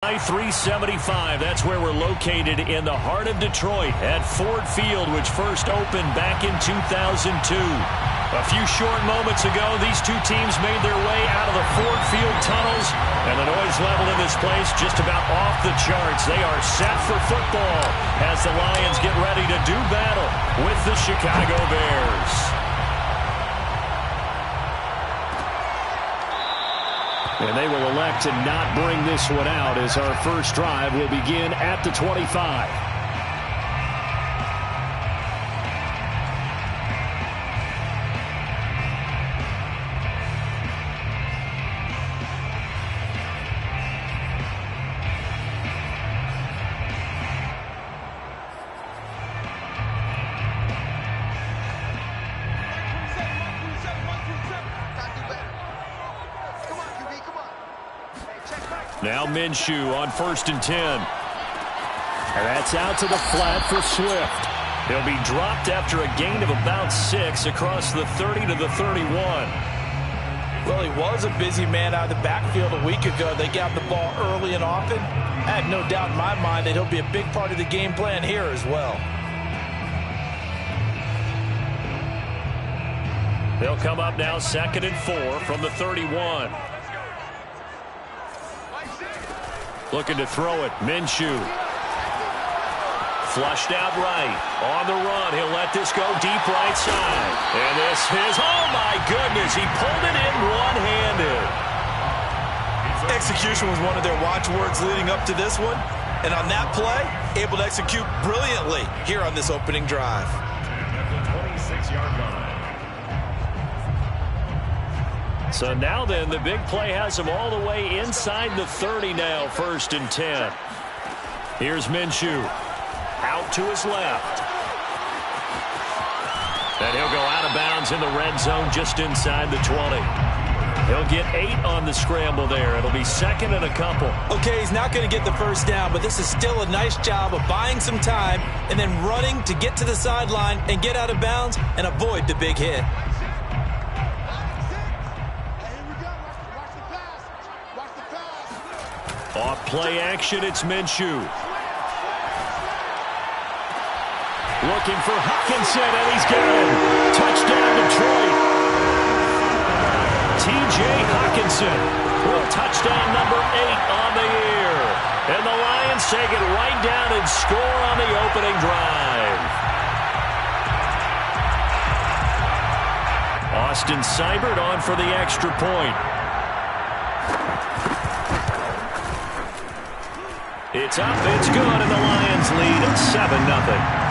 I-375, that's where we're located in the heart of Detroit at Ford Field, which first opened back in 2002. A few short moments ago, these two teams made their way out of the Ford Field tunnels, and the noise level in this place just about off the charts. They are set for football as the Lions get ready to do battle with the Chicago Bears. And they will elect to not bring this one out as our first drive will begin at the 25. Now Minshew on 1st and 10. And that's out to the flat for Swift. He'll be dropped after a gain of about 6 across the 30 to the 31. Well, he was a busy man out of the backfield a week ago. They got the ball early and often. I have no doubt in my mind that he'll be a big part of the game plan here as well. They'll come up now 2nd and 4 from the 31. Looking to throw it. Minshew. Flushed out right. On the run. He'll let this go deep right side. And this is, oh my goodness, he pulled it in one-handed. Execution was one of their watchwords leading up to this one. And on that play, able to execute brilliantly here on this opening drive. At the 26-yard line. So now then, the big play has him all the way inside the 30 now, 1st and 10. Here's Minshew. Out to his left. And he'll go out of bounds in the red zone just inside the 20. He'll get 8 on the scramble there. It'll be 2nd and a couple. Okay, he's not going to get the first down, but this is still a nice job of buying some time and then running to get to the sideline and get out of bounds and avoid the big hit. Off play action, it's Minshew. Looking for Hockenson, and he's got it. Touchdown, Detroit. T.J. Hockenson with touchdown number 8 on the year. And the Lions take it right down and score on the opening drive. Austin Seibert on for the extra point. It's up, it's good, and the Lions lead at 7-0.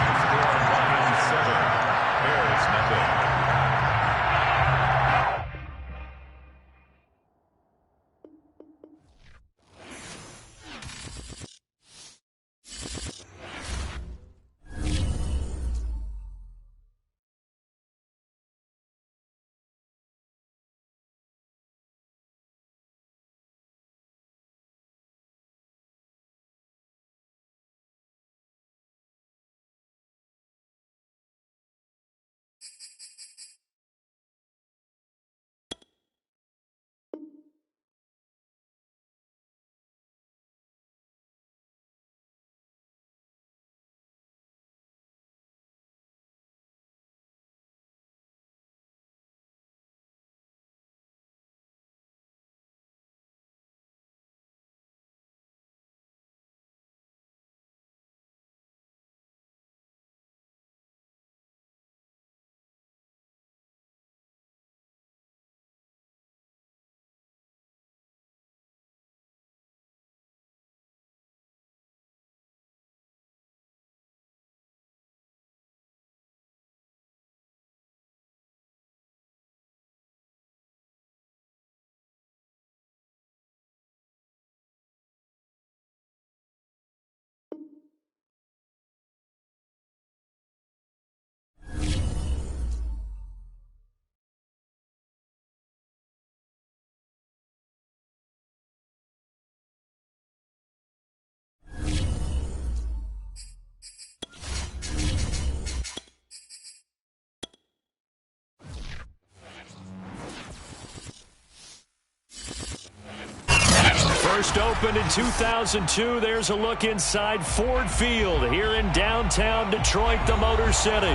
First opened in 2002. There's a look inside Ford Field here in downtown Detroit, the Motor City.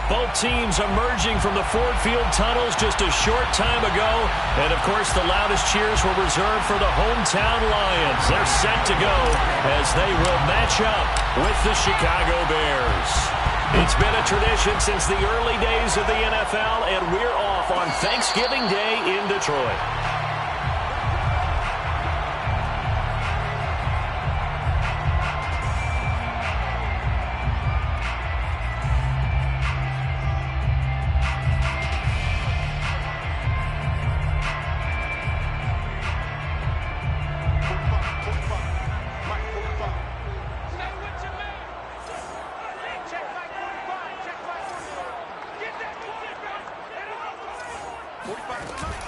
Both teams emerging from the Ford Field tunnels just a short time ago. And, of course, the loudest cheers were reserved for the hometown Lions. They're set to go as they will match up with the Chicago Bears. It's been a tradition since the early days of the NFL, and we're off on Thanksgiving Day in Detroit.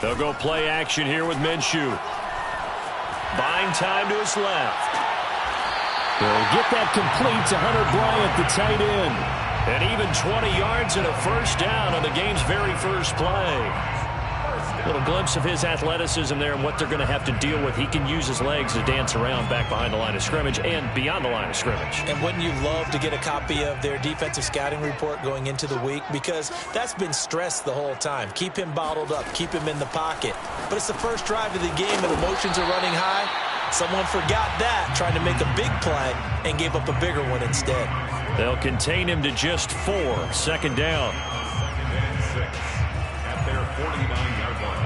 They'll go play action here with Minshew. Buying time to his left. They'll get that complete to Hunter Bryant, the tight end. And even 20 yards and a first down on the game's very first play. Little glimpse of his athleticism there and what they're going to have to deal with. He can use his legs to dance around back behind the line of scrimmage and beyond the line of scrimmage. And wouldn't you love to get a copy of their defensive scouting report going into the week? Because that's been stressed the whole time. Keep him bottled up. Keep him in the pocket. But it's the first drive of the game and emotions are running high. Someone forgot that, trying to make a big play and gave up a bigger one instead. They'll contain him to just 4. Second down. Second and 6 at their 49-yard line.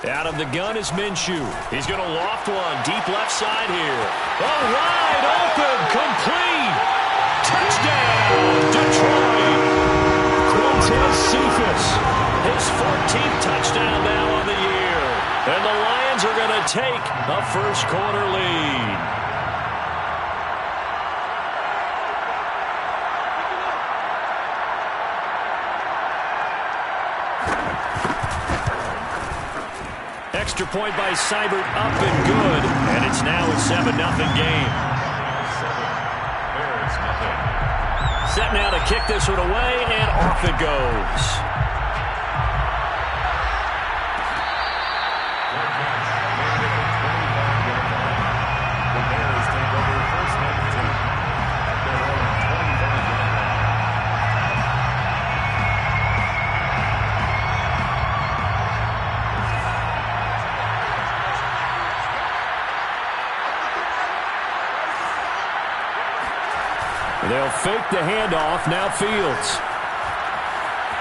Out of the gun is Minshew. He's going to loft one. Deep left side here. Oh, wide open. Complete. Touchdown, Detroit. Quintez Cephas. His 14th touchdown now on the year. And the Lions are going to take a first quarter lead. Extra point by Seibert, up and good. And it's now a 7-0 game. Set now to kick this one away, and off it goes. They'll fake the handoff. Now Fields.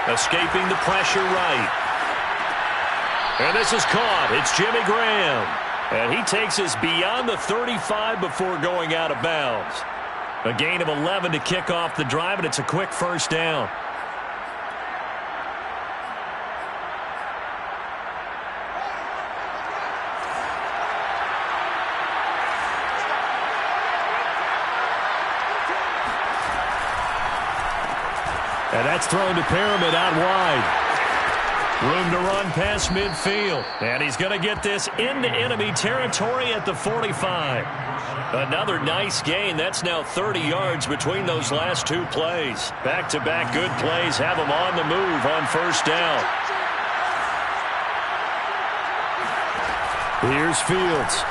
Escaping the pressure right. And this is caught. It's Jimmy Graham. And he takes us beyond the 35 before going out of bounds. A gain of 11 to kick off the drive, and it's a quick first down. And that's thrown to Pyramid out wide. Room to run past midfield. And he's going to get this into enemy territory at the 45. Another nice gain. That's now 30 yards between those last two plays. Back-to-back good plays have him on the move on first down. Here's Fields.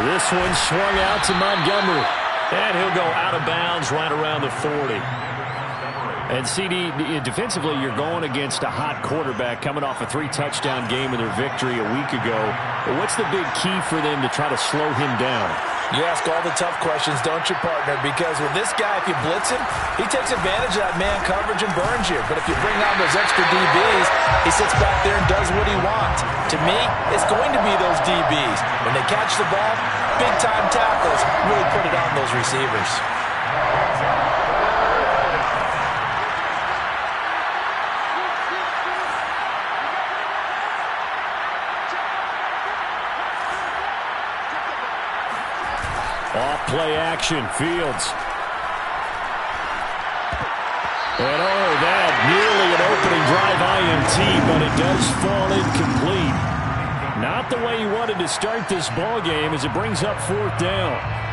This one swung out to Montgomery. And he'll go out of bounds right around the 40. And, CD, defensively, you're going against a hot quarterback coming off a 3-touchdown game in their victory a week ago. But what's the big key for them to try to slow him down? You ask all the tough questions, don't you, partner? Because with this guy, if you blitz him, he takes advantage of that man coverage and burns you. But if you bring on those extra DBs, he sits back there and does what he wants. To me, it's going to be those DBs. When they catch the ball, big-time tackles really put it on those receivers. Off play action, Fields. And oh, that nearly an opening drive INT, but it does fall incomplete. Not the way he wanted to start this ball game as it brings up 4th down.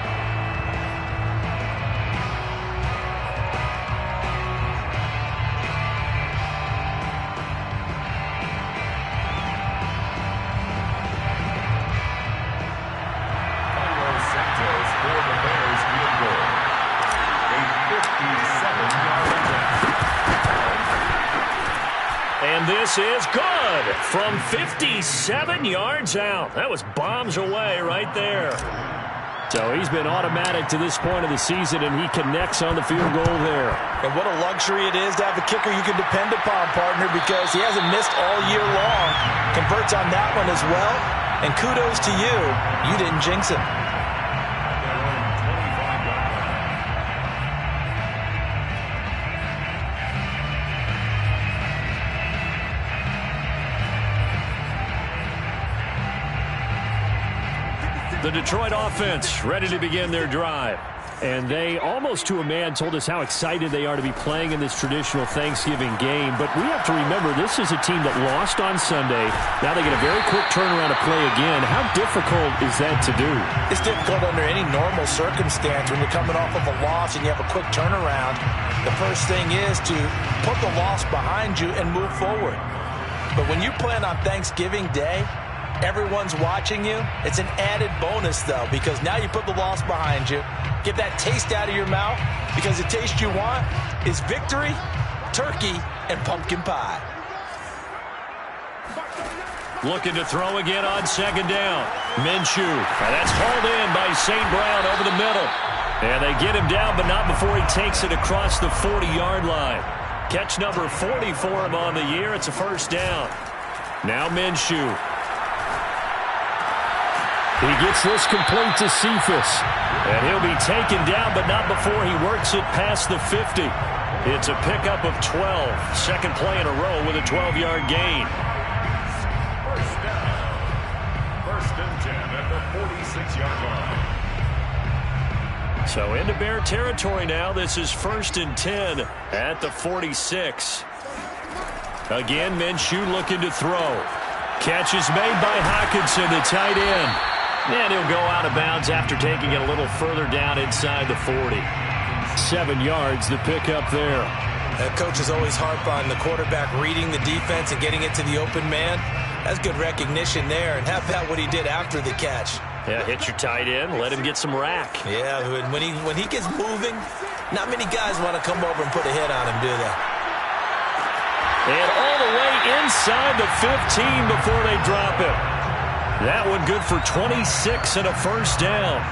This is good from 57 yards out. That was bombs away right there. So he's been automatic to this point of the season, and he connects on the field goal there. And what a luxury it is to have a kicker you can depend upon, partner, because he hasn't missed all year long. Converts on that one as well. And kudos to you. You didn't jinx him. The Detroit offense ready to begin their drive. And they, almost to a man, told us how excited they are to be playing in this traditional Thanksgiving game. But we have to remember, this is a team that lost on Sunday. Now they get a very quick turnaround to play again. How difficult is that to do? It's difficult under any normal circumstance when you're coming off of a loss and you have a quick turnaround. The first thing is to put the loss behind you and move forward. But when you plan on Thanksgiving Day, everyone's watching you. It's an added bonus, though, because now you put the loss behind you. Get that taste out of your mouth, because the taste you want is victory, turkey, and pumpkin pie. Looking to throw again on 2nd down. Minshew. And that's hauled in by St. Brown over the middle. And they get him down, but not before he takes it across the 40-yard line. Catch number 40 for him on the year. It's a 1st down. Now Minshew. He gets this complete to Cephas. And he'll be taken down, but not before he works it past the 50. It's a pickup of 12. Second play in a row with a 12-yard gain. 1st down. 1st and 10 at the 46-yard line. So into Bear territory now. This is 1st and 10 at the 46. Again, Minshew looking to throw. Catch is made by Hockenson, the tight end. And he'll go out of bounds after taking it a little further down inside the 40. 7 yards, the pickup there. Coaches always harp on the quarterback reading the defense and getting it to the open man. That's good recognition there. And how about what he did after the catch? Yeah, hit your tight end, let him get some rack. Yeah, when he gets moving, not many guys want to come over and put a hit on him, do they? And all the way inside the 15 before they drop him. That one good for 26 and a 1st down.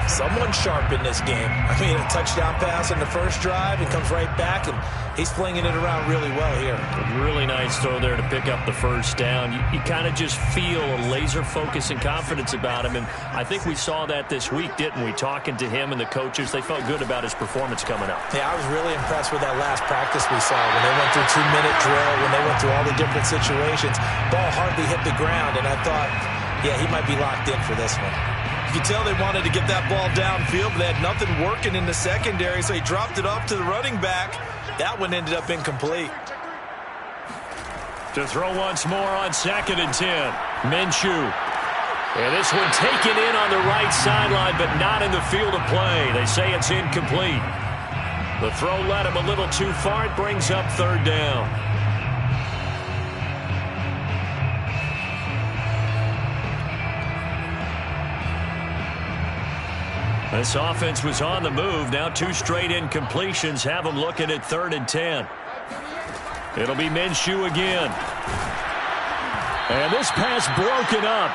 Someone sharp in this game. I mean, a touchdown pass on the first drive. He comes right back, and he's flinging it around really well here. A really nice throw there to pick up the 1st down. You kind of just feel a laser focus and confidence about him, and I think we saw that this week, didn't we? Talking to him and the coaches, they felt good about his performance coming up. Yeah, I was really impressed with that last practice we saw when they went through 2-minute drill, when they went through all the different situations. Ball hardly hit the ground, and I thought, yeah, he might be locked in for this one. You can tell they wanted to get that ball downfield, but they had nothing working in the secondary, so he dropped it off to the running back. That one ended up incomplete. To throw once more on 2nd and 10. Minshew. And this one taken in on the right sideline, but not in the field of play. They say it's incomplete. The throw led him a little too far. It brings up 3rd down. This offense was on the move. Now 2 straight incompletions have them looking at 3rd and 10. It'll be Minshew again. And this pass broken up.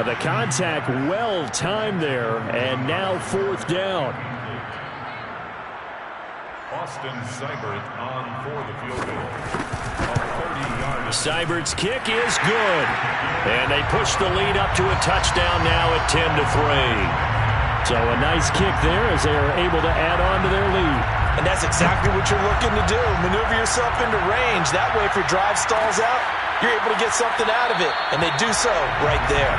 The contact well timed there. And now 4th down. Austin Seibert on for the field goal. A 30-yard. Seibert's kick is good. And they push the lead up to a touchdown now at 10-3. So a nice kick there as they are able to add on to their lead. And that's exactly what you're looking to do. Maneuver yourself into range. That way, if your drive stalls out, you're able to get something out of it. And they do so right there.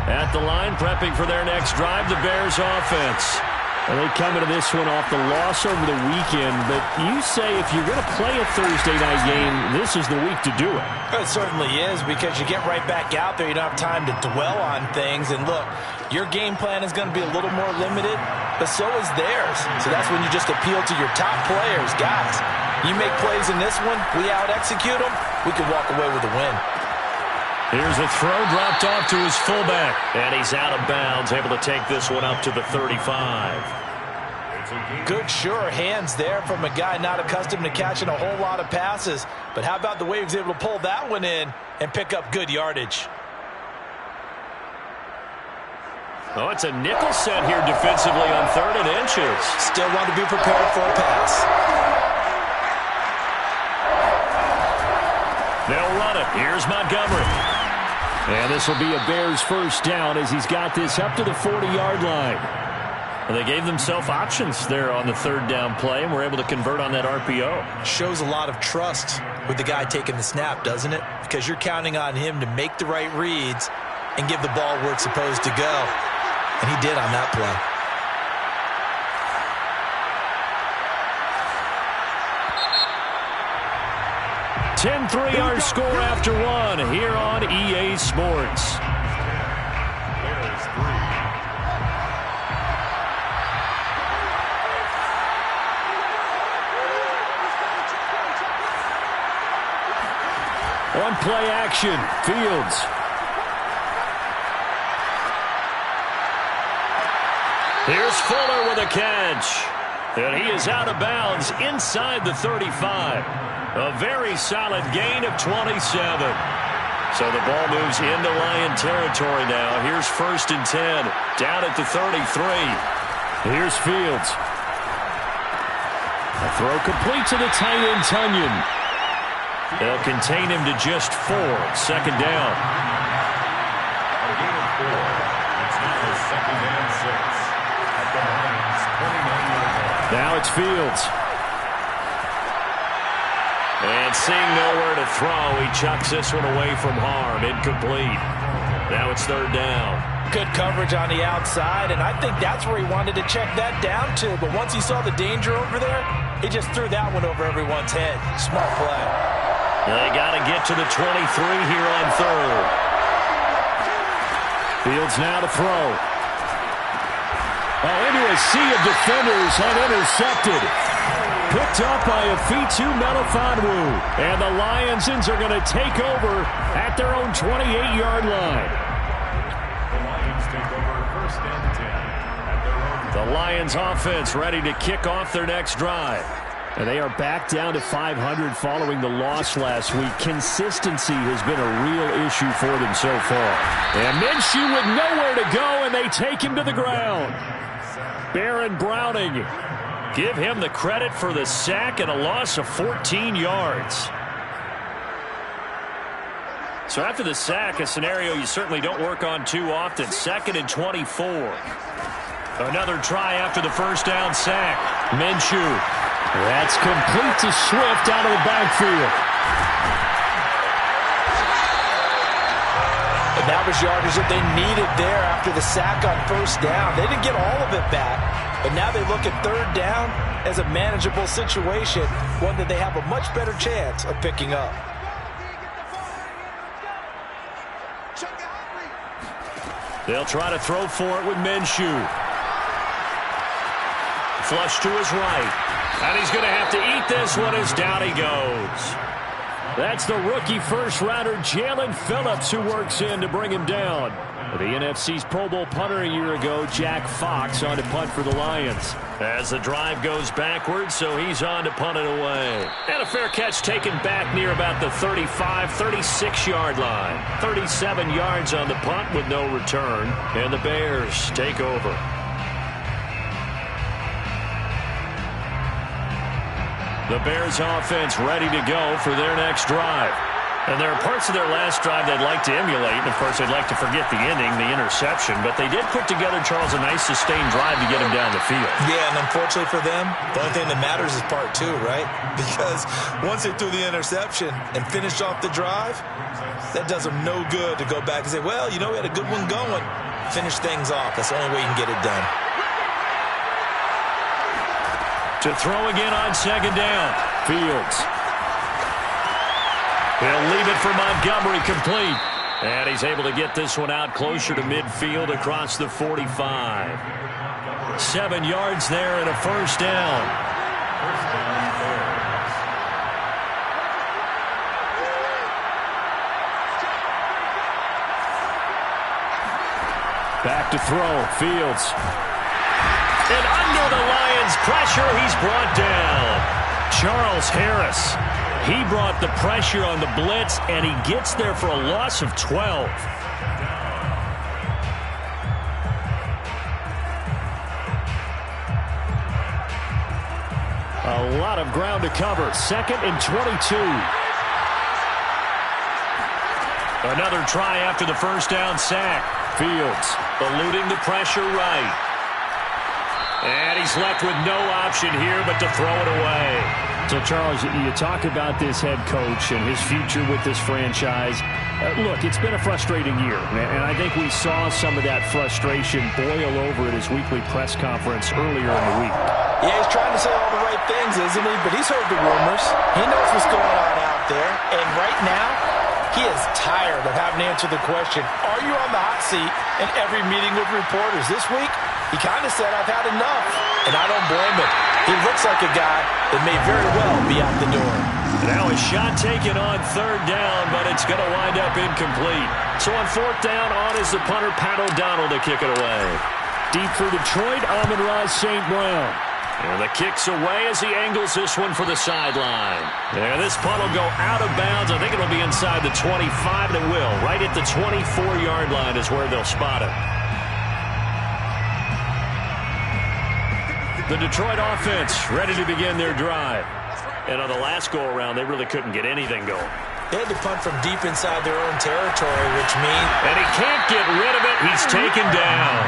At At the line, prepping for their next drive, the Bears offense. And they come into this one off the loss over the weekend, but you say if you're going to play a Thursday night game, this is the week to do it. It certainly is, because you get right back out there. You don't have time to dwell on things. And look, your game plan is going to be a little more limited, but so is theirs. So that's when you just appeal to your top players. Guys, you make plays in this one, we out-execute them, we can walk away with a win. Here's a throw dropped off to his fullback, and he's out of bounds, able to take this one up to the 35. Good, sure hands there from a guy not accustomed to catching a whole lot of passes. But how about the way he was able to pull that one in and pick up good yardage? Oh, it's a nickel set here defensively on 3rd and inches. Still want to be prepared for a pass. They'll run it. Here's Montgomery. And this will be a Bears first down as he's got this up to the 40-yard line. And they gave themselves options there on the 3rd down play and were able to convert on that RPO. Shows a lot of trust with the guy taking the snap, doesn't it? Because you're counting on him to make the right reads and give the ball where it's supposed to go. And he did on that play. Our score after one here on EA Sports. Bears 3. On play action, Fields. Here's Fuller with a catch. And he is out of bounds inside the 35. A very solid gain of 27. So the ball moves into Lion territory now. Here's 1st and 10. Down at the 33. Here's Fields. A throw complete to the tight end, Tunyon. They'll contain him to just 4. 2nd down. A gain of 4. It's now 2nd and 6. At the Lions' 29-yard line. Now it's Fields. And seeing nowhere to throw, he chucks this one away from harm. Incomplete. Now it's 3rd down. Good coverage on the outside, and I think that's where he wanted to check that down to. But once he saw the danger over there, he just threw that one over everyone's head. Smart play. They got to get to the 23 here on 3rd. Fields now to throw. Oh, into a sea of defenders and intercepted. Picked up by a Fitu Melifonwu. And the Lions are going to take over at their own 28-yard line. The Lions take over 1st and 10. At their own. The Lions offense ready to kick off their next drive. And they are back down to 500 following the loss last week. Consistency has been a real issue for them so far. And Minshew with nowhere to go, and they take him to the ground. Baron Browning. Give him the credit for the sack and a loss of 14 yards. So after the sack, a scenario you certainly don't work on too often. 2nd and 24. Another try after the 1st down sack. Minshew. That's complete to Swift out of the backfield. And that was yardage that they needed there after the sack on 1st down. They didn't get all of it back, but now they look at 3rd down as a manageable situation, one that they have a much better chance of picking up. They'll try to throw for it with Minshew. Flush to his right. And he's going to have to eat this one as down he goes. That's the rookie first-rounder Jalen Phillips who works in to bring him down. The NFC's Pro Bowl punter a year ago, Jack Fox, on to punt for the Lions. As the drive goes backwards, so he's on to punt it away. And a fair catch taken back near about the 35, 36-yard line. 37 yards on the punt with no return. And the Bears take over. The Bears offense ready to go for their next drive. And there are parts of their last drive they'd like to emulate. And, of course, they'd like to forget the ending, the interception. But they did put together, Charles, a nice sustained drive to get him down the field. Yeah, and unfortunately for them, the only thing that matters is part 2, right? Because once they threw the interception and finished off the drive, that does them no good to go back and say, well, you know, we had a good one going. Finish things off. That's the only way you can get it done. To throw again on second down. Fields. He'll leave it for Montgomery, complete. And he's able to get this one out closer to midfield across the 45. 7 yards there and a first down. First down, Bears. Back to throw. Fields. And under the Lions' pressure, he's brought down. Charles Harris. He brought the pressure on the blitz, and he gets there for a loss of 12. A lot of ground to cover. 2nd and 22. Another try after the first down sack. Fields eluding the pressure right. And he's left with no option here but to throw it away. So, Charles, you talk about this head coach and his future with this franchise. Look, it's been a frustrating year, and I think we saw some of that frustration boil over at his weekly press conference earlier in the week. Yeah, he's trying to say all the right things, isn't he? But he's heard the rumors. He knows what's going on out there. And right now, he is tired of having to answer the question, are you on the hot seat in every meeting with reporters? This week, he kind of said, I've had enough. And I don't blame him. He looks like a guy that may very well be out the door. Now a shot taken on 3rd down, but it's going to wind up incomplete. So on 4th down, on is the punter, Pat O'Donnell, to kick it away. Deep for Detroit, Amon-Ra St. Brown. And the kick's away as he angles this one for the sideline. And this punt will go out of bounds. I think it'll be inside the 25, and it will. Right at the 24-yard line is where they'll spot it. The Detroit offense ready to begin their drive. And on the last go-around, they really couldn't get anything going. They had to punt from deep inside their own territory, which means... And he can't get rid of it. He's taken down.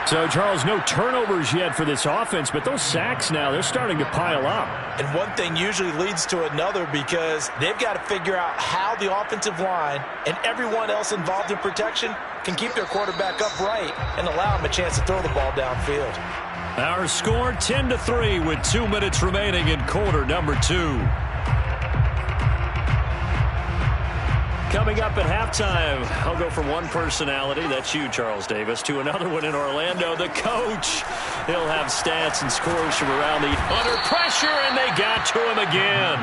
So, Charles, no turnovers yet for this offense, but those sacks now, they're starting to pile up. And one thing usually leads to another because they've got to figure out how the offensive line and everyone else involved in protection can keep their quarterback upright and allow him a chance to throw the ball downfield. Our score 10-3 with 2 minutes remaining in quarter number 2. Coming up at halftime, I'll go from one personality, that's you, Charles Davis, to another one in Orlando, the coach. He'll have stats and scores from around the under pressure, and they got to him again.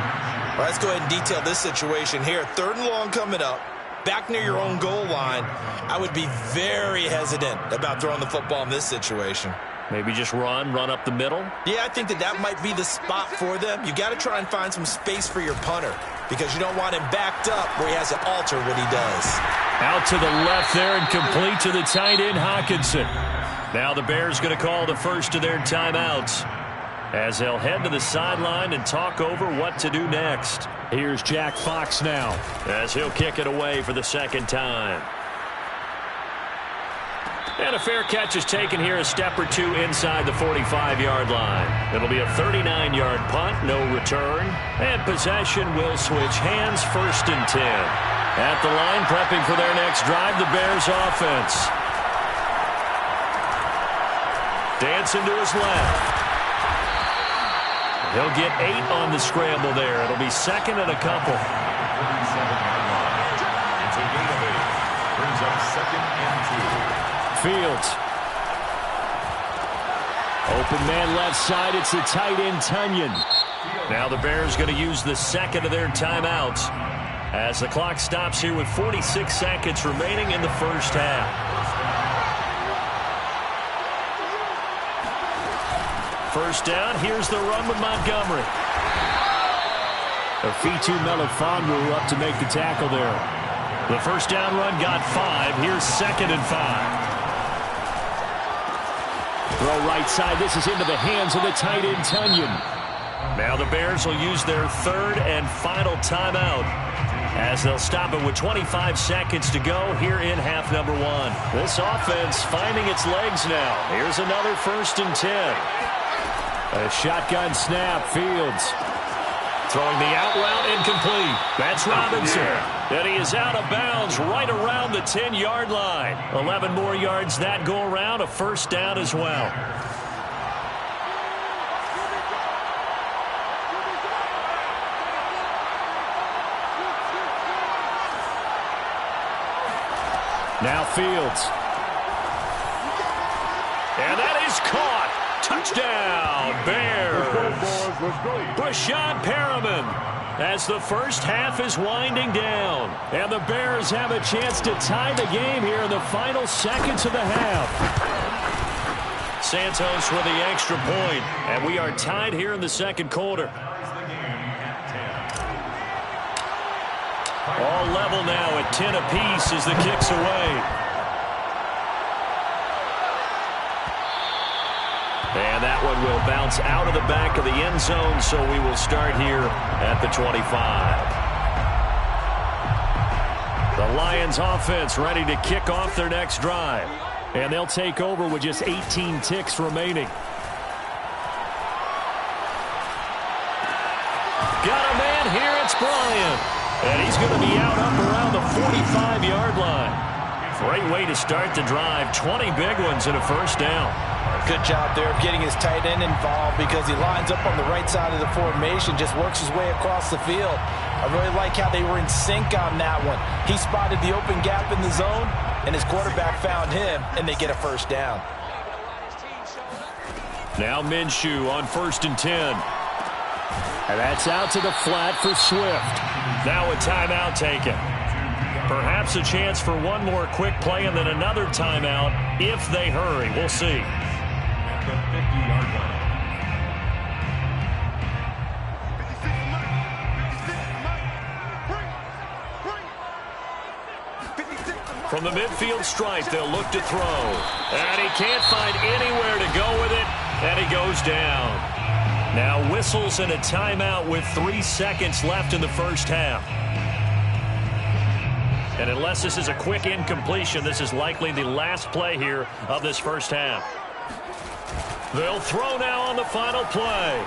Well, let's go ahead and detail this situation here. 3rd and long coming up, back near your own goal line. I would be very hesitant about throwing the football in this situation. Maybe just run up the middle? Yeah, I think that might be the spot for them. You got to try and find some space for your punter because you don't want him backed up where he has to alter what he does. Out to the left there and complete to the tight end, Hawkinson. Now the Bears going to call the first of their timeouts as they'll head to the sideline and talk over what to do next. Here's Jack Fox now as he'll kick it away for the 2nd time. And a fair catch is taken here a step or two inside the 45-yard line. It'll be a 39-yard punt, no return. And possession will switch hands, 1st and 10. At the line, prepping for their next drive, the Bears offense. Dancing to his left. He'll get 8 on the scramble there. It'll be 2nd and a couple. 37-yard line. It's a gain of 8. Brings up 2nd and 2. Fields. Open man left side. It's the tight end, Tunyon. Now the Bears going to use the 2nd of their timeouts as the clock stops here with 46 seconds remaining in the first half. First down. Here's the run with Montgomery. Afitu Melifonwu up to make the tackle there. The first down run got 5. Here's 2nd and 5. Throw right side. This is into the hands of the tight end, Tunyon. Now the Bears will use their 3rd and final timeout as they'll stop it with 25 seconds to go here in half number 1. This offense finding its legs now. Here's another 1st and 10. A shotgun snap. Fields. Throwing the out route incomplete. That's Robinson. And he is out of bounds right around the 10-yard line. 11 more yards that go around. A first down as well. Now Fields. And that is caught. Touchdown, Bears. Brashad Perriman as the first half is winding down. And the Bears have a chance to tie the game here in the final seconds of the half. Santos with the extra point. And we are tied here in the second quarter. All level now at 10 apiece as the kick's away. And that one will bounce out of the back of the end zone, so we will start here at the 25. The Lions offense ready to kick off their next drive. And they'll take over with just 18 ticks remaining. Got a man here, it's Bryant. And he's going to be out up around the 45-yard line. Great way to start the drive. 20 big ones and a first down. Good job there of getting his tight end involved because he lines up on the right side of the formation, just works his way across the field. I really like how they were in sync on that one. He spotted the open gap in the zone, and his quarterback found him, and they get a first down. Now Minshew on 1st and 10. And that's out to the flat for Swift. Now a timeout taken. Perhaps a chance for one more quick play and then another timeout if they hurry. We'll see. At the 50-yard line. From the midfield stripe, they'll look to throw. And he can't find anywhere to go with it, and he goes down. Now whistles and a timeout with 3 seconds left in the first half. And unless this is a quick incompletion, this is likely the last play here of this first half. They'll throw now on the final play.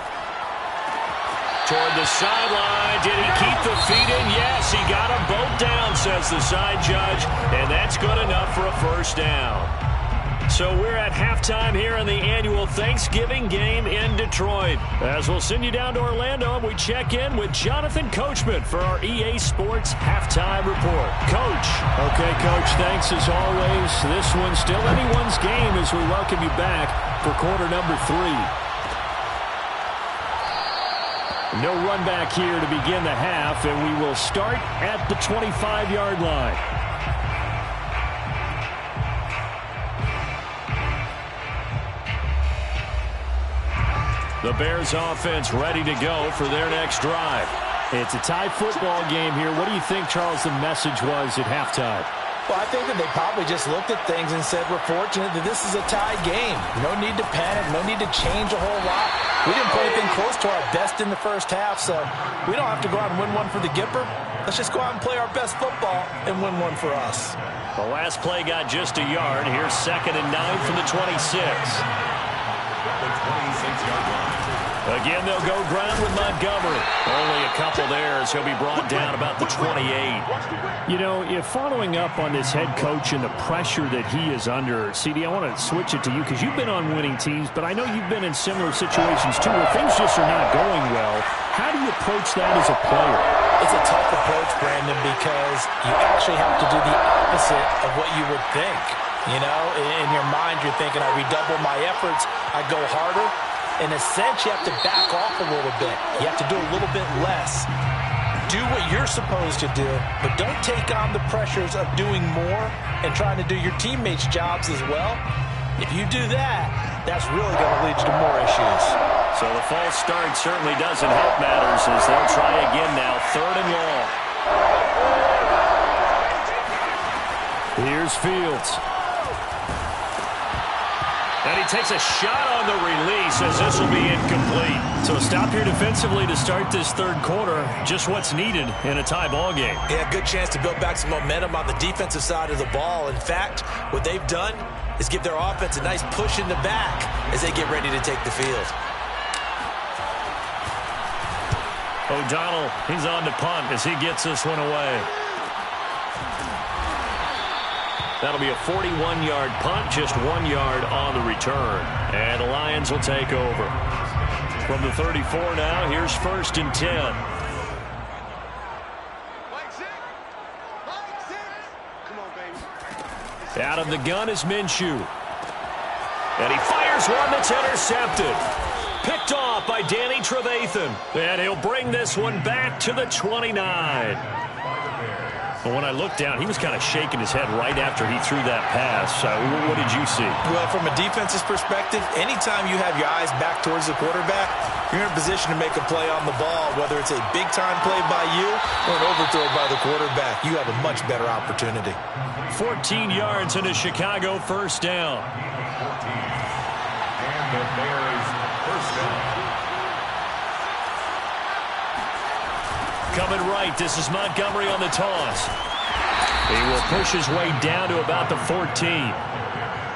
Toward the sideline. Did he keep the feet in? Yes, he got them both down, says the side judge. And that's good enough for a first down. So we're at halftime here in the annual Thanksgiving game in Detroit. As we'll send you down to Orlando, and we check in with Jonathan Coachman for our EA Sports Halftime Report. Coach. Okay, Coach, thanks as always. This one's still anyone's game as we welcome you back for quarter number 3. No run back here to begin the half, and we will start at the 25-yard line. The Bears offense ready to go for their next drive. It's a tie football game here. What do you think, Charles, the message was at halftime? Well, I think that they probably just looked at things and said, we're fortunate that this is a tie game. No need to panic. No need to change a whole lot. We didn't play anything close to our best in the first half, so we don't have to go out and win one for the Gipper. Let's just go out and play our best football and win one for us. The last play got just a yard. Here's 2nd and 9 from the 26. The 26-yard line. Again, they'll go ground with Montgomery. Only a couple there as he'll be brought down about the 28. You know, following up on this head coach and the pressure that he is under, CD, I want to switch it to you because you've been on winning teams, but I know you've been in similar situations too where things just are not going well. How do you approach that as a player? It's a tough approach, Brandon, because you actually have to do the opposite of what you would think. You know, in your mind, you're thinking, I redouble my efforts, I go harder. In a sense, you have to back off a little bit. You have to do a little bit less. Do what you're supposed to do, but don't take on the pressures of doing more and trying to do your teammates' jobs as well. If you do that, that's really going to lead you to more issues. So the false start certainly doesn't help matters as they'll try again now, 3rd and long. Here's Fields. And he takes a shot on the release as this will be incomplete. So stop here defensively to start this third quarter. Just what's needed in a tie ball game. Yeah, good chance to build back some momentum on the defensive side of the ball. In fact, what they've done is give their offense a nice push in the back as they get ready to take the field. O'Donnell, he's on to punt as he gets this one away. That'll be a 41-yard punt, just 1 yard on the return. And the Lions will take over. From the 34 now, here's 1st and 10. Out of the gun is Minshew. And he fires one that's intercepted. Picked off by Danny Trevathan. And he'll bring this one back to the 29. But when I looked down, he was kind of shaking his head right after he threw that pass. What did you see? Well, from a defense's perspective, anytime you have your eyes back towards the quarterback, you're in a position to make a play on the ball, whether it's a big-time play by you or an overthrow by the quarterback. You have a much better opportunity. 14 yards into Chicago, 1st down. 14. And the Bears, 1st down. Coming right, this is Montgomery on the toss. He will push his way down to about the 14.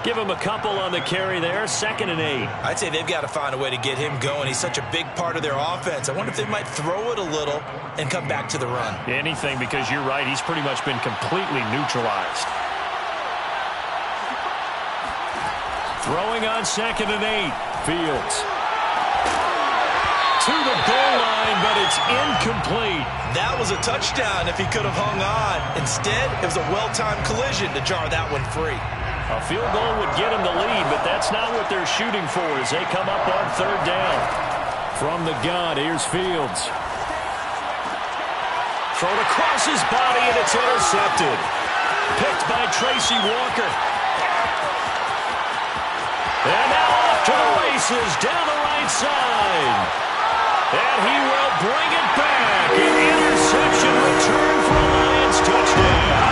Give him a couple on the carry there, 2nd and 8. I'd say they've got to find a way to get him going. He's such a big part of their offense. I wonder if they might throw it a little and come back to the run. Anything, because you're right, he's pretty much been completely neutralized. Throwing on 2nd and 8. Fields. To the goal line, but it's incomplete. That was a touchdown if he could have hung on. Instead, it was a well-timed collision to jar that one free. A field goal would get him the lead, but that's not what they're shooting for as they come up on 3rd down. From the gun, here's Fields. Thrown across his body, and it's intercepted. Picked by Tracy Walker. And now off to the races down the right side. And he will bring it back. An interception return for a Lions touchdown.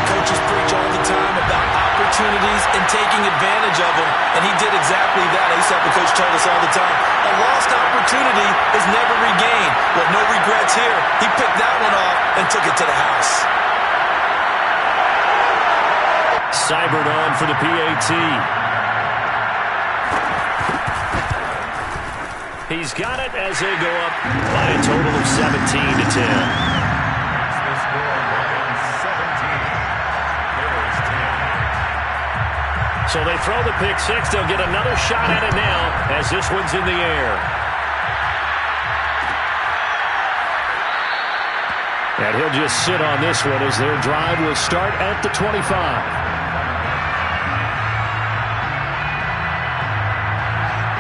Coaches preach all the time about opportunities and taking advantage of them, and he did exactly that. I used to have a coach tell us all the time, a lost opportunity is never regained. Well, no regrets here. He picked that one off and took it to the house. Seibert on for the PAT. He's got it as they go up by a total of 17 to 10. So they throw the pick six. They'll get another shot at it now as this one's in the air. And he'll just sit on this one as their drive will start at the 25.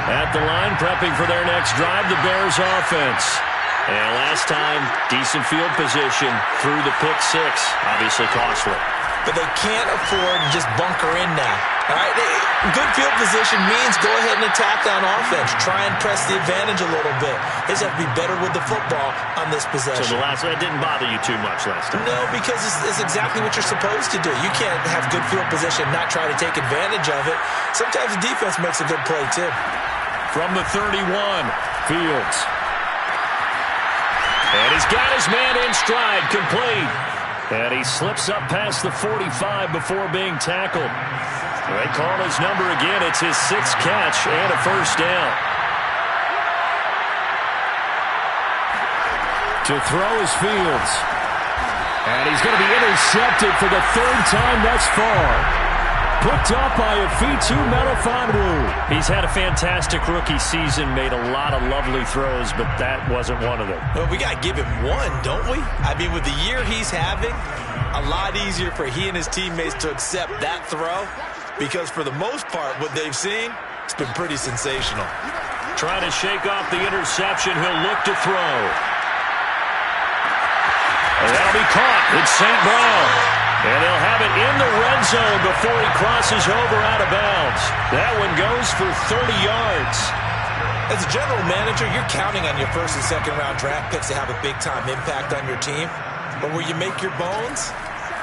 At the line, prepping for their next drive, the Bears offense. And last time, decent field position through the pick six. Obviously costly. But they can't afford to just bunker in now. All right, good field position means go ahead and attack on offense. Try and press the advantage a little bit. They just have to be better with the football on this possession. So that didn't bother you too much last time? No, because it's exactly what you're supposed to do. You can't have good field position and not try to take advantage of it. Sometimes the defense makes a good play, too. From the 31, Fields. And he's got his man in stride, complete. And he slips up past the 45 before being tackled. They call his number again. It's his 6th catch and a 1st down. To throw is Fields. And he's going to be intercepted for the 3rd time thus far. Picked up by Afitu Melifonwu. He's had a fantastic rookie season, made a lot of lovely throws, but that wasn't one of them. Well, we got to give him one, don't we? I mean, with the year he's having, a lot easier for he and his teammates to accept that throw because for the most part, what they've seen, it's been pretty sensational. Trying to shake off the interception, he'll look to throw. And that'll be caught. It's St. Brown. And they'll have it in the red zone before he crosses over out of bounds. That one goes for 30 yards. As a general manager, you're counting on your 1st and 2nd round draft picks to have a big-time impact on your team. But where you make your bones,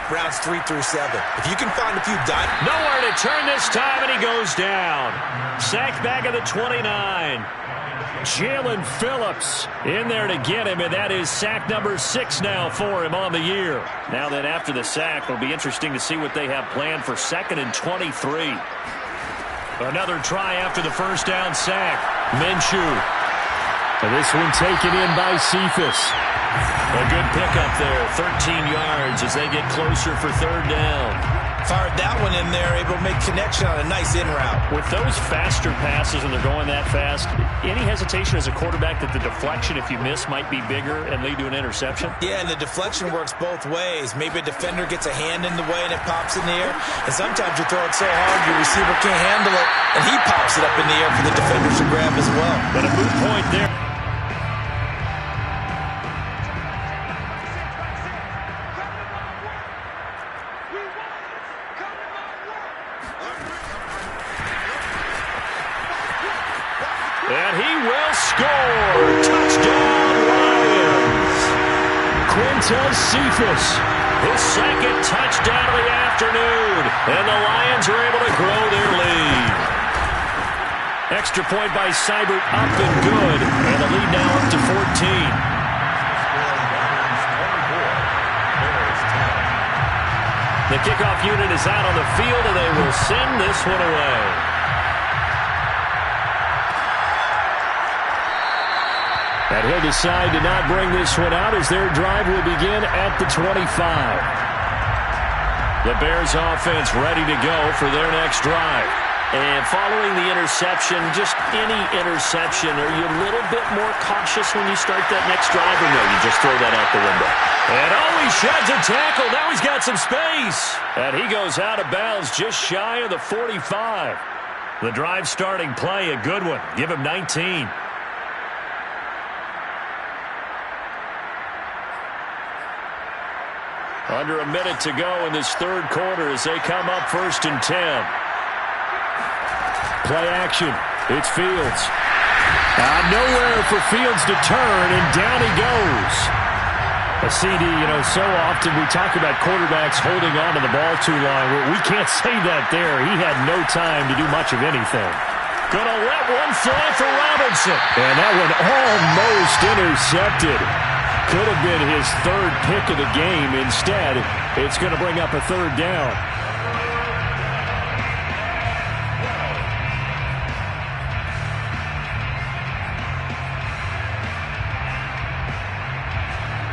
rounds 3 through 7. If you can find a few dimes. Nowhere to turn this time, and he goes down. Sacked back at the 29. Jalen Phillips in there to get him, and that is sack number 6 now for him on the year. Now that after the sack, it'll be interesting to see what they have planned for 2nd and 23. Another try after the 1st down sack. Minshew. This one taken in by Cephas. A good pickup there, 13 yards as they get closer for third down. Fired that one in there, able to make connection on a nice in route. With those faster passes and they're going that fast, any hesitation as a quarterback that the deflection, if you miss, might be bigger and lead to an interception? Yeah, and the deflection works both ways. Maybe a defender gets a hand in the way and it pops in the air. And sometimes you throw it so hard your receiver can't handle it, and he pops it up in the air for the defenders to grab as well. But a moot point there. And he will score. Touchdown, Lions. Quintez Cephas. His second touchdown of the afternoon. And the Lions are able to grow their lead. Extra point by Seibert, up and good. And the lead now up to 14. The kickoff unit is out on the field, and they will send this one away. And he'll decide to not bring this one out as their drive will begin at the 25. The Bears offense ready to go for their next drive. And following the interception, just any interception, are you a little bit more cautious when you start that next drive, or no, you just throw that out the window? And he sheds a tackle. Now he's got some space. And he goes out of bounds just shy of the 45. The drive starting play, a good one. Give him 19. Under a minute to go in this third quarter as they come up 1st and 10. Play action. It's Fields. Nowhere for Fields to turn, and down he goes. A CD, so often we talk about quarterbacks holding on to the ball too long. We can't say that there. He had no time to do much of anything. Gonna let one fly for Robinson. And that one almost intercepted. Could have been his third pick of the game. Instead, it's going to bring up a third down.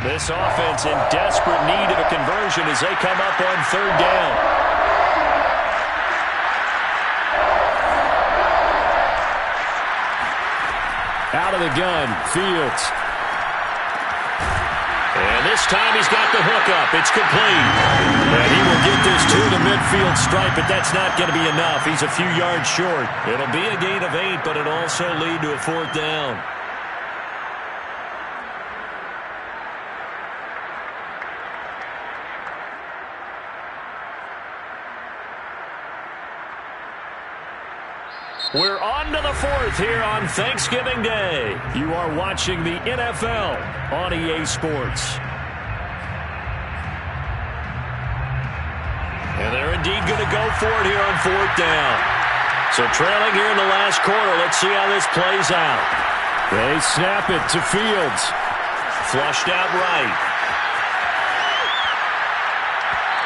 This offense in desperate need of a conversion as they come up on third down. Out of the gun, Fields. And this time he's got the hook up. It's complete. And he will get this to the midfield stripe, but that's not going to be enough. He's a few yards short. It'll be a gain of 8, but it'll also lead to a fourth down. We're on to the fourth here on Thanksgiving Day. You are watching the NFL on EA Sports. And they're indeed going to go for it here on fourth down. So trailing here in the last quarter, let's see how this plays out. They snap it to Fields. Flushed out right.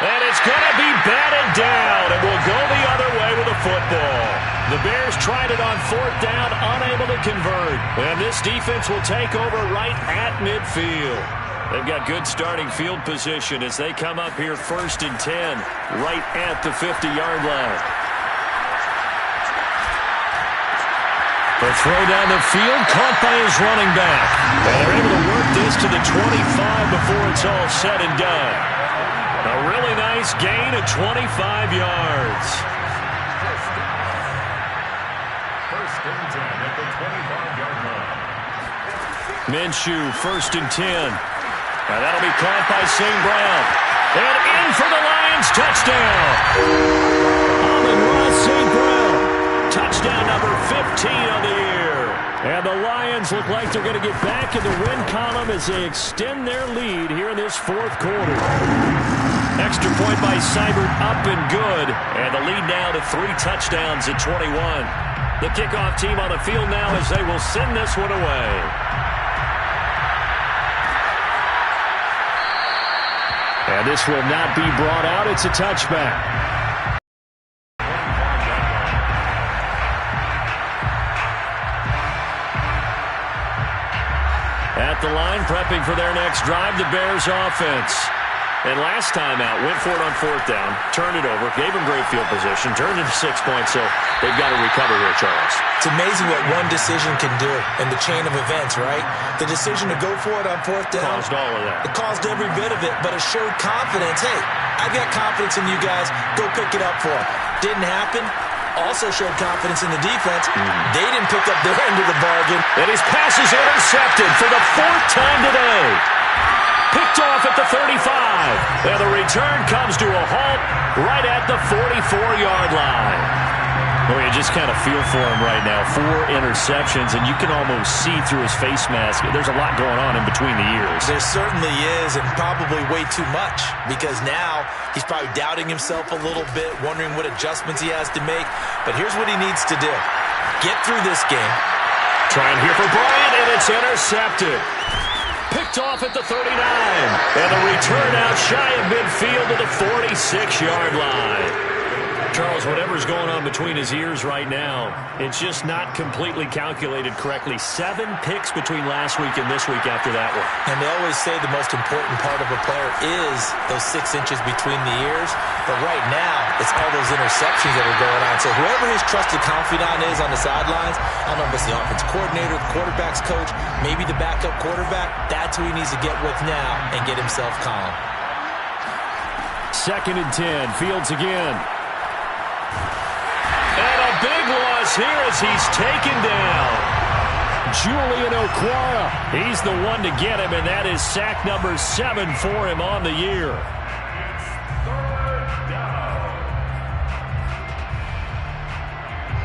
And it's going to be batted down, and we'll go the other way with the football. The Bears tried it on fourth down, unable to convert. And this defense will take over right at midfield. They've got good starting field position as they come up here 1st and 10, right at the 50-yard line. The throw down the field, caught by his running back. And they're able to work this to the 25 before it's all said and done. A really nice gain of 25 yards. First and 10 at the 25-yard line. Minshew, 1st and 10. Now that'll be caught by St. Brown. And in for the Lions, touchdown. Amon-Ra St. Brown. Touchdown number 15 of the year. And the Lions look like they're going to get back in the win column as they extend their lead here in this fourth quarter. Extra point by Seibert, up and good. And the lead now to 3 touchdowns at 21. The kickoff team on the field now as they will send this one away. And this will not be brought out. It's a touchback. At the line, prepping for their next drive, the Bears offense. And last time out, went for it on 4th down, turned it over, gave them great field position, turned it to 6 points, so they've got to recover here, Charles. It's amazing what one decision can do in the chain of events, right? The decision to go for it on 4th down. Caused all of that. It caused every bit of it, but it showed confidence. Hey, I've got confidence in you guys. Go pick it up for them. Didn't happen. Also showed confidence in the defense. They didn't pick up their end of the bargain. And his pass is intercepted for the 4th time today. Picked off at the 35. And the return comes to a halt right at the 44-yard line. Well, you just kind of feel for him right now. 4 interceptions, and you can almost see through his face mask. There's a lot going on in between the ears. There certainly is, and probably way too much, because now he's probably doubting himself a little bit, wondering what adjustments he has to make. But here's what he needs to do. Get through this game. Trying here for Bryant, and it's intercepted. Picked off at the 39. And the return out shy of midfield to the 46-yard line. Charles, whatever's going on between his ears right now, it's just not completely calculated correctly. 7 picks between last week and this week after that one. And they always say the most important part of a player is those 6 inches between the ears. But right now, it's all those interceptions that are going on. So whoever his trusted confidant is on the sidelines, I don't know if it's the offense coordinator, the quarterback's coach, maybe the backup quarterback, that's who he needs to get with now and get himself calm. 2nd and 10, Fields again. And a big loss here as he's taken down. Julian Okwara. He's the one to get him, and that is sack number 7 for him on the year.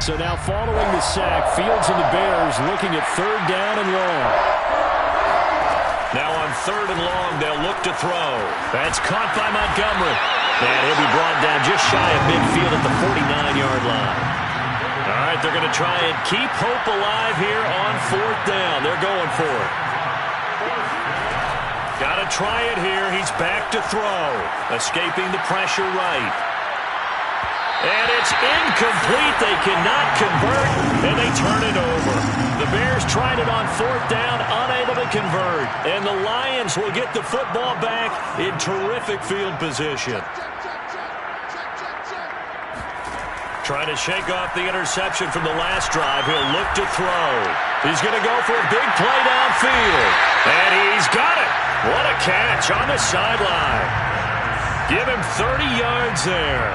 So now following the sack, Fields and the Bears looking at 3rd down and long. Now on 3rd and long, they'll look to throw. That's caught by Montgomery. And he'll be brought down just shy of midfield at the 49-yard line. All right, they're going to try and keep hope alive here on 4th down. They're going for it. Got to try it here. He's back to throw. Escaping the pressure right. And it's incomplete. They cannot convert, and they turn it over. The Bears tried it on 4th down, unable to convert. And the Lions will get the football back in terrific field position. Trying to shake off the interception from the last drive. He'll look to throw. He's going to go for a big play downfield. And he's got it. What a catch on the sideline. Give him 30 yards there.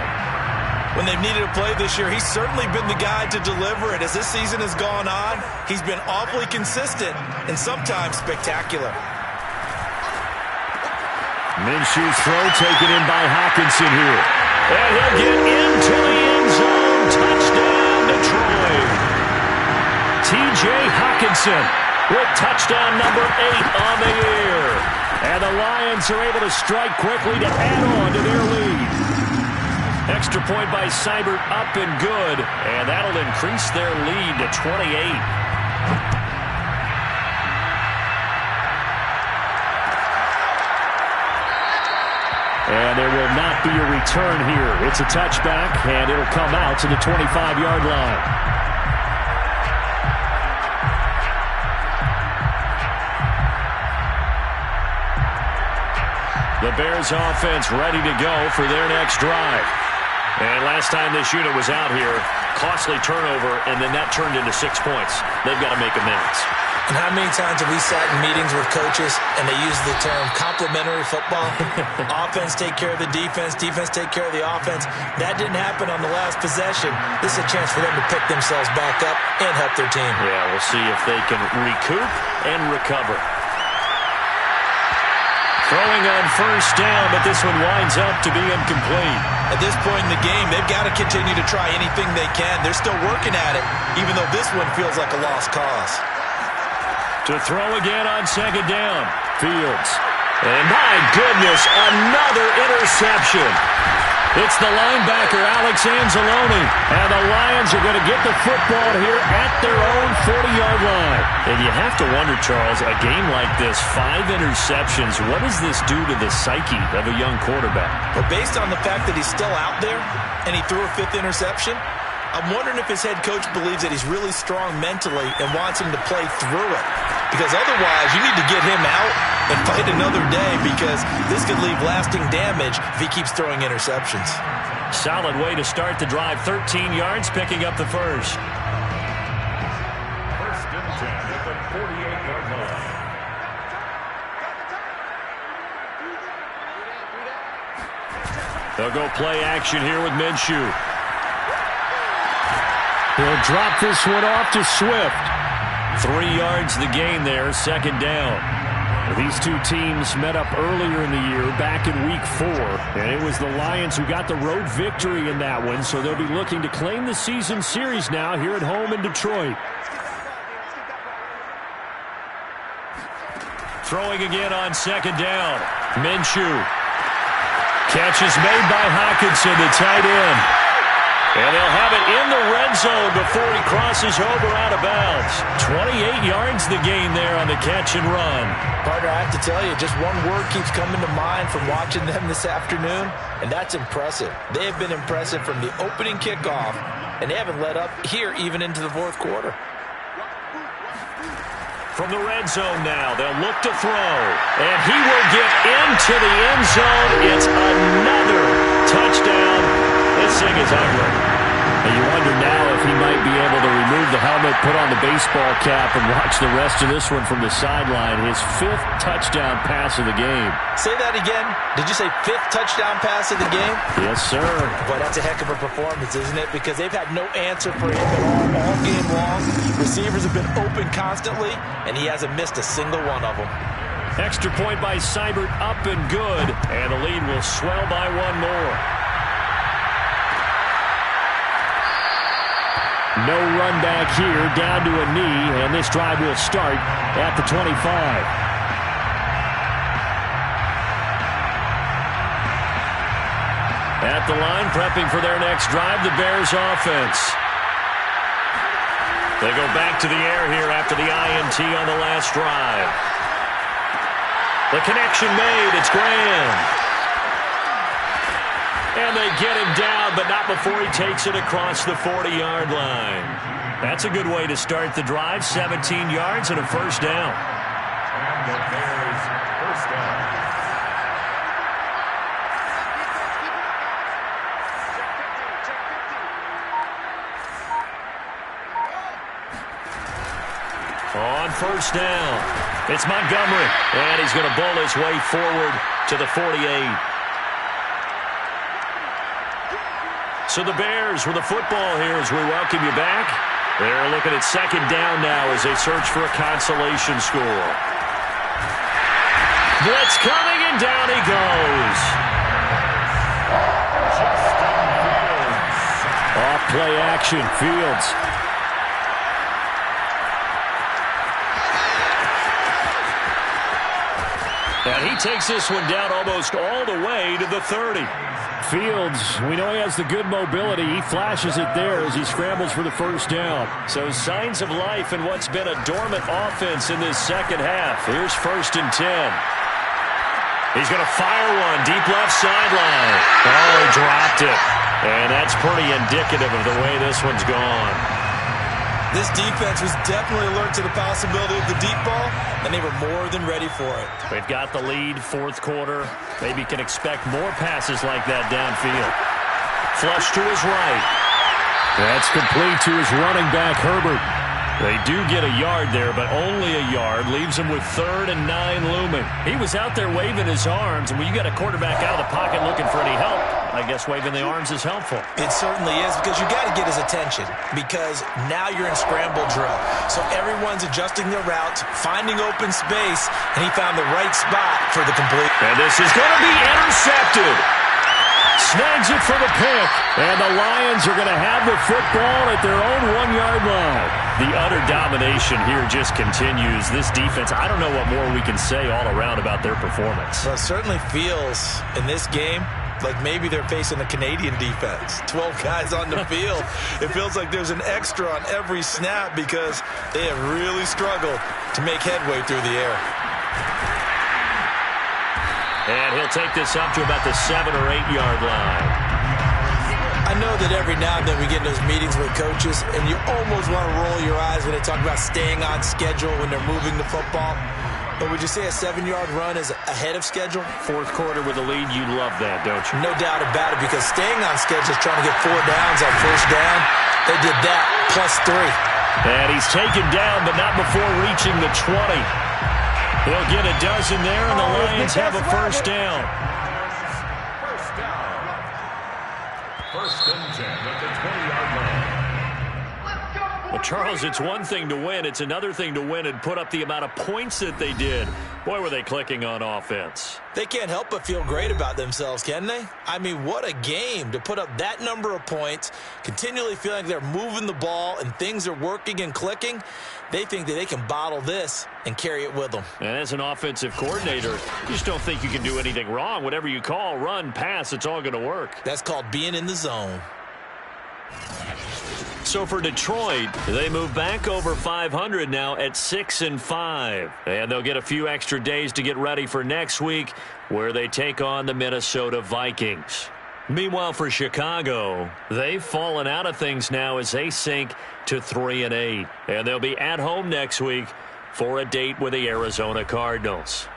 When they've needed a play this year, he's certainly been the guy to deliver it. As this season has gone on, he's been awfully consistent and sometimes spectacular. Minshew's throw taken in by Hockenson here. And he'll get into the end zone. Touchdown, Detroit. T.J. Hockenson with touchdown number 8 on the year. And the Lions are able to strike quickly to add on to their lead. Extra point by Seibert, up and good. And that'll increase their lead to 28. And there will not be a return here. It's a touchback, and it'll come out to the 25-yard line. The Bears offense ready to go for their next drive. And last time this unit was out here, costly turnover, and then that turned into 6 points. They've got to make amends. And how many times have we sat in meetings with coaches and they use the term complementary football? Offense take care of the defense, defense take care of the offense. That didn't happen on the last possession. This is a chance for them to pick themselves back up and help their team. Yeah, we'll see if they can recoup and recover. Throwing on 1st down, but this one winds up to be incomplete. At this point in the game, they've got to continue to try anything they can. They're still working at it, even though this one feels like a lost cause. To throw again on 2nd down. Fields. And my goodness, another interception. It's the linebacker, Alex Anzalone. And the Lions are going to get the football here at their own 40-yard line. And you have to wonder, Charles, a game like this, 5 interceptions, what does this do to the psyche of a young quarterback? But based on the fact that he's still out there and he threw a 5th interception, I'm wondering if his head coach believes that he's really strong mentally and wants him to play through it. Because otherwise, you need to get him out and fight another day, because this could leave lasting damage if he keeps throwing interceptions. Solid way to start the drive. 13 yards, picking up the first. First and 10 at the 48-yard line. They'll go play action here with Minshew. He'll drop this one off to Swift. 3 yards the gain there, second down. These two teams met up earlier in the year, back in Week 4, and it was the Lions who got the road victory in that one, so they'll be looking to claim the season series now here at home in Detroit. Throwing again on second down. Minshew. Catch is made by Hockenson, the tight end. And they'll have it in the red zone before he crosses over out of bounds. 28 yards the gain there on the catch and run. Partner, I have to tell you, just one word keeps coming to mind from watching them this afternoon, and that's impressive. They have been impressive from the opening kickoff, and they haven't let up here even into the fourth quarter. From the red zone now, they'll look to throw. And he will get into the end zone. It's another touchdown. This thing is ugly. And you wonder now if he might be able to remove the helmet, put on the baseball cap, and watch the rest of this one from the sideline. His 5th touchdown pass of the game. Say that again. Did you say 5th touchdown pass of the game? Yes, sir. Boy, that's a heck of a performance, isn't it? Because they've had no answer for him all game long. Receivers have been open constantly, and he hasn't missed a single one of them. Extra point by Seibert, up and good. And the lead will swell by one more. No run back here, down to a knee, and this drive will start at the 25. At the line, prepping for their next drive, the Bears offense. They go back to the air here after the INT on the last drive. The connection made, it's Graham. And they get him down, but not before he takes it across the 40-yard line. That's a good way to start the drive. 17 yards and a first down. And the Bears first down. On first down, it's Montgomery. And he's going to bowl his way forward to the 48. So the Bears with the football here as we welcome you back. They're looking at second down now as they search for a consolation score. Blitz coming, and down he goes. Off play action, Fields. And he takes this one down almost all the way to the 30. Fields, we know he has the good mobility. He flashes it there as he scrambles for the first down. So signs of life in what's been a dormant offense in this second half. Here's first and 10. He's going to fire one deep left sideline. Oh, he dropped it. And that's pretty indicative of the way this one's gone. This defense was definitely alert to the possibility of the deep ball, and they were more than ready for it. They've got the lead, fourth quarter. Maybe can expect more passes like that downfield. Flush to his right. That's complete to his running back, Herbert. They do get a yard there, but only a yard. Leaves him with 3rd and 9 looming. He was out there waving his arms, and when you got a quarterback out of the pocket looking for any help, I guess waving the arms is helpful. It certainly is, because you got to get his attention, because now you're in scramble drill. So everyone's adjusting their routes, finding open space, and he found the right spot for the complete. And this is going to be intercepted. Snags it for the pick. And the Lions are going to have the football at their own 1-yard line. The utter domination here just continues. This defense, I don't know what more we can say all around about their performance. Well, it certainly feels in this game like maybe they're facing a Canadian defense. 12 guys on the field. It feels like there's an extra on every snap because they have really struggled to make headway through the air. And he'll take this up to about the 7- or 8-yard line. I know that every now and then we get in those meetings with coaches, and you almost want to roll your eyes when they talk about staying on schedule when they're moving the football. But would you say a 7-yard run is ahead of schedule? Fourth quarter with a lead, you love that, don't you? No doubt about it, because staying on schedule is trying to get 4 downs on first down. They did that, +3. And he's taken down, but not before reaching the 20. They'll get a dozen there, and the Lions have a first down. First and 10 at the 20-yard line. Well, Charles, it's one thing to win. It's another thing to win and put up the amount of points that they did. Boy, were they clicking on offense. They can't help but feel great about themselves, can they? I mean, what a game to put up that number of points, continually feeling like they're moving the ball and things are working and clicking. They think that they can bottle this and carry it with them. And as an offensive coordinator, you just don't think you can do anything wrong. Whatever you call, run, pass, it's all going to work. That's called being in the zone. So for Detroit, they move back over 500 now at 6-5. And they'll get a few extra days to get ready for next week, where they take on the Minnesota Vikings. Meanwhile, for Chicago, they've fallen out of things now as they sink to 3-8. And they'll be at home next week for a date with the Arizona Cardinals.